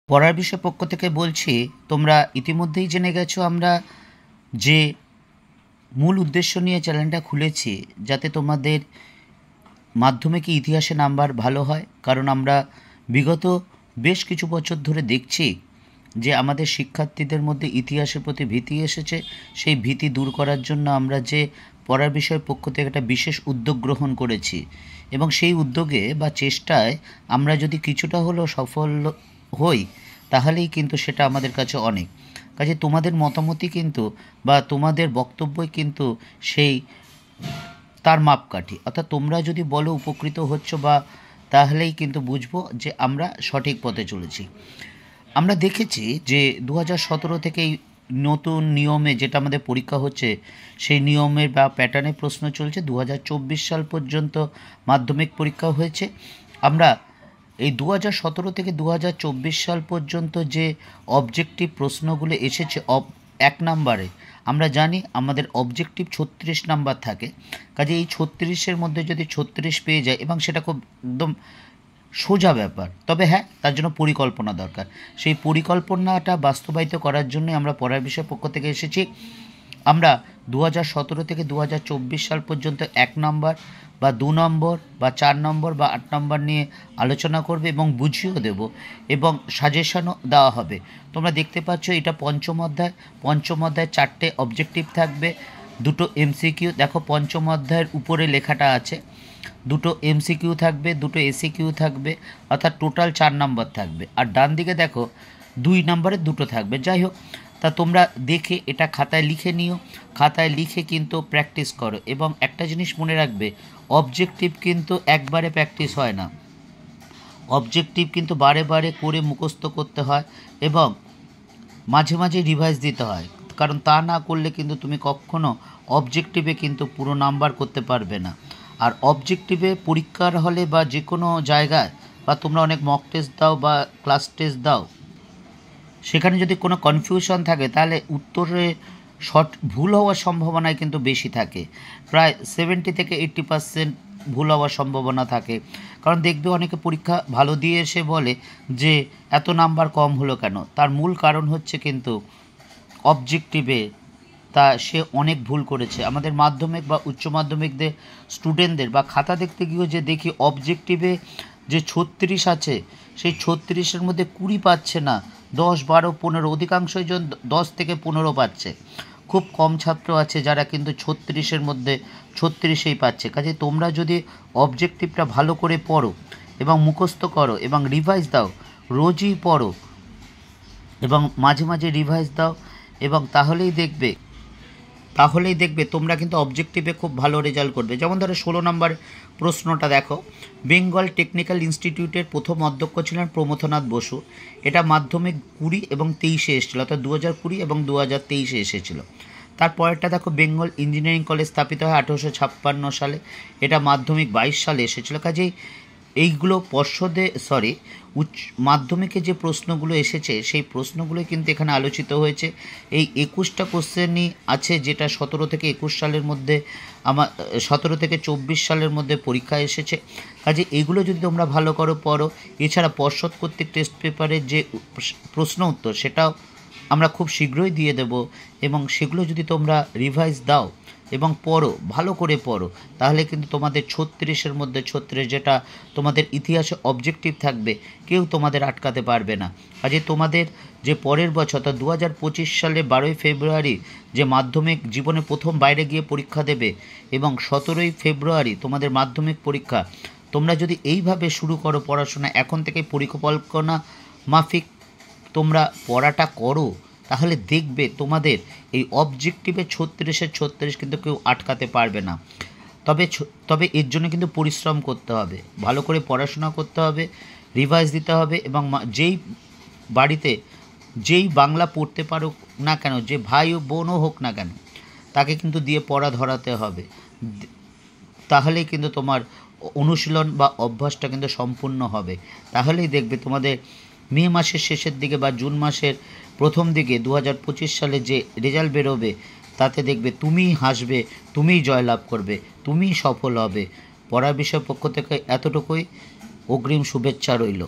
পড়ার বিষয় পক্ষ থেকে বলছি, তোমরা ইতিমধ্যেই জেনে গেছো আমরা যে মূল উদ্দেশ্য নিয়ে চ্যানেলটা খুলেছি, যাতে তোমাদের মাধ্যমিকে ইতিহাসে নাম্বার ভালো হয়। কারণ আমরা বিগত বেশ কিছু বছর ধরে দেখছি যে আমাদের শিক্ষার্থীদের মধ্যে ইতিহাসের প্রতি ভীতি এসেছে। সেই ভীতি দূর করার জন্য আমরা যে পড়ার বিষয়ের পক্ষ থেকে একটা বিশেষ উদ্যোগ গ্রহণ করেছি, এবং সেই উদ্যোগে বা চেষ্টায় আমরা যদি কিছুটা হলেও সফল হই, তাহলেই কিন্তু সেটা আমাদের কাছে অনেক। কাজে তোমাদের মতামতই কিন্তু বা তোমাদের বক্তব্যই কিন্তু সেই তার মাপকাঠি। অর্থাৎ তোমরা যদি বলো উপকৃত হচ্ছ বা, তাহলেই কিন্তু বুঝবো যে আমরা সঠিক পথে চলেছি। আমরা দেখেছি যে 2017 থেকেই নতুন নিয়মে যেটা আমাদের পরীক্ষা হচ্ছে, সেই নিয়মের বা প্যাটার্নে প্রশ্ন চলছে। 2024 সাল পর্যন্ত মাধ্যমিক পরীক্ষা হয়েছে। আমরা এই 2017 থেকে 2024 সাল পর্যন্ত যে অবজেক্টিভ প্রশ্নগুলো এসেছে এক নাম্বারে, আমরা জানি আমাদের অবজেক্টিভ 36 নাম্বার থাকে। কাজে এই 36-এর মধ্যে যদি 36 পেয়ে যায়, এবং সেটা খুব একদম সোজা ব্যাপার। তবে হ্যাঁ, তার জন্য পরিকল্পনা দরকার। সেই পরিকল্পনাটা বাস্তবায়িত করার জন্যই আমরা পড়ার বিষয় পক্ষ থেকে এসেছি। আমরা 2017 থেকে 2024 সাল পর্যন্ত 1 নম্বর বা 2 নম্বর বা 4 নম্বর বা 8 নম্বর নিয়ে আলোচনা করবে এবং বুঝিয়েও দেব, এবং সাজেশনও দেওয়া হবে। তোমরা দেখতে পাচ্ছ এটা পঞ্চম অধ্যায়। পঞ্চম অধ্যায় 4টে অবজেক্টিভ থাকবে, 2টো এমসিকিউ। দেখো পঞ্চম অধ্যায়ের উপরে লেখাটা আছে, 2টো এমসিকিউ থাকবে, 2টো এসিকিউ থাকবে, অর্থাৎ টোটাল 4 নম্বর থাকবে। আর ডান দিকে দেখো 2 নম্বরের 2টো থাকবে। যাই হোক, তা তোমরা দেখে এটা খাতায় লিখে নিও। খাতায় লিখে কিন্তু প্র্যাকটিস করো, এবং একটা জিনিস মনে রাখবে, অবজেক্টিভ কিন্তু একবারে প্র্যাকটিস হয় না। অবজেক্টিভ কিন্তু বারে বারে করে মুখস্থ করতে হয়, এবং মাঝে মাঝে রিভাইজ দিতে হয়। কারণ তা না করলে কিন্তু তুমি কখনো অবজেক্টিভে কিন্তু পুরো নাম্বার করতে পারবে না। আর অবজেক্টিভে পরীক্ষার হলে বা যে কোনো জায়গায়, বা তোমরা অনেক মক টেস্ট দাও বা ক্লাস টেস্ট দাও, সেখানে যদি কোনো কনফিউশন থাকে, তাহলে উত্তরে ভুল হওয়ার সম্ভাবনাই কিন্তু বেশি থাকে। প্রায় 70 থেকে 80% ভুল হওয়ার সম্ভাবনা থাকে। কারণ দেখবে অনেকে পরীক্ষা ভালো দিয়ে এসে বলে যে এত নাম্বার কম হলো কেন। তার মূল কারণ হচ্ছে কিন্তু অবজেক্টিভে সে অনেক ভুল করেছে। আমাদের মাধ্যমিক বা উচ্চ মাধ্যমিকদের স্টুডেন্টদের বা খাতা দেখতে গিয়েও যে দেখি, অবজেক্টিভে যে 36 আছে, সেই 36-এর মধ্যে 20 পাচ্ছে না, 10, 12, 15, অধিকাংশই জন 10 থেকে 15 পাচ্ছে। খুব কম ছাত্র আছে যারা কিন্তু 36-এর মধ্যে 36ই পাচ্ছে। কাজে তোমরা যদি অবজেক্টিভটা ভালো করে পড়ো এবং মুখস্থ করো এবং রিভাইজ দাও, রোজই পড়ো এবং মাঝে মাঝে রিভাইজ দাও, এবং তাহলেই দেখবে তোমরা কিন্তু অবজেক্টিভে খুব ভালো রেজাল্ট করবে। যেমন ধরো 16 নম্বর প্রশ্নটা দেখো, বেঙ্গল টেকনিক্যাল ইনস্টিটিউটের প্রথম অধ্যক্ষ ছিলেন প্রমথনাথ বসু। এটা মাধ্যমিক 20 এবং 23-এ এসেছিলো, অর্থাৎ 2020 এবং 2023-এ এসেছিলো। তারপরেরটা দেখো, বেঙ্গল ইঞ্জিনিয়ারিং কলেজ স্থাপিত হয় 1856 সালে। এটা মাধ্যমিক 22 সালে এসেছিলো। কাজেই এইগুলো মাধ্যমিকে যে প্রশ্নগুলো এসেছে, সেই প্রশ্নগুলো কিন্তু এখানে আলোচিত হয়েছে। এই 21টা কোশ্চেনই আছে, যেটা 17 থেকে 21 সালের মধ্যে 17 থেকে 24 সালের মধ্যে পরীক্ষা এসেছে। কাজে এগুলো যদি তোমরা ভালো করে পড়ো, এছাড়া পর্ষদ কর্তৃক টেস্ট পেপারের যে প্রশ্ন উত্তর, সেটাও আমরা খুব শীঘ্রই দিয়ে দেব, এবং সেগুলো যদি তোমরা রিভাইজ দাও এবং পড়ো, ভালো করে পড়ো, তাহলে কিন্তু তোমাদের 36-এর মধ্যে 36, যেটা তোমাদের ইতিহাসে অবজেক্টিভ থাকবে, কেউ তোমাদের আটকাতে পারবে না। কাজে তোমাদের যে পরের বছর, অর্থাৎ 2025 সালে 12ই ফেব্রুয়ারি যে মাধ্যমিক জীবনে প্রথম বাইরে গিয়ে পরীক্ষা দেবে, এবং 17ই ফেব্রুয়ারি তোমাদের মাধ্যমিক পরীক্ষা, তোমরা যদি এইভাবে শুরু করো পড়াশোনা, এখন থেকে পরিকল্পনা মাফিক তোমরা পড়াটা করো, তাহলে দেখবে তোমাদের এই অবজেক্টিভে 36-এর 36 কিন্তু কেউ আটকাতে পারবে না। তবে এর জন্য কিন্তু পরিশ্রম করতে হবে, ভালো করে পড়াশোনা করতে হবে, রিভাইজ দিতে হবে, এবং যেই বাড়িতে যেই বাংলা পড়তে পারুক না কেন, যে ভাই ও বোনও হোক না কেন, তাকে কিন্তু দিয়ে পড়া ধরাতে হবে। তাহলেই কিন্তু তোমার অনুশীলন বা অভ্যাসটা কিন্তু সম্পূর্ণ হবে। তাহলেই দেখবে তোমাদের মে মাসের শেষের দিকে বা জুন মাসের প্রথম দিকে 2025 সালে যে রেজাল্ট বেরোবে, তাতে দেখবে তুমিই হাসবে, তুমিই জয়লাভ করবে, তুমিই সফল হবে। পড়ার বিষয় পক্ষ থেকে এতটুকুই, অগ্রিম শুভেচ্ছা রইল।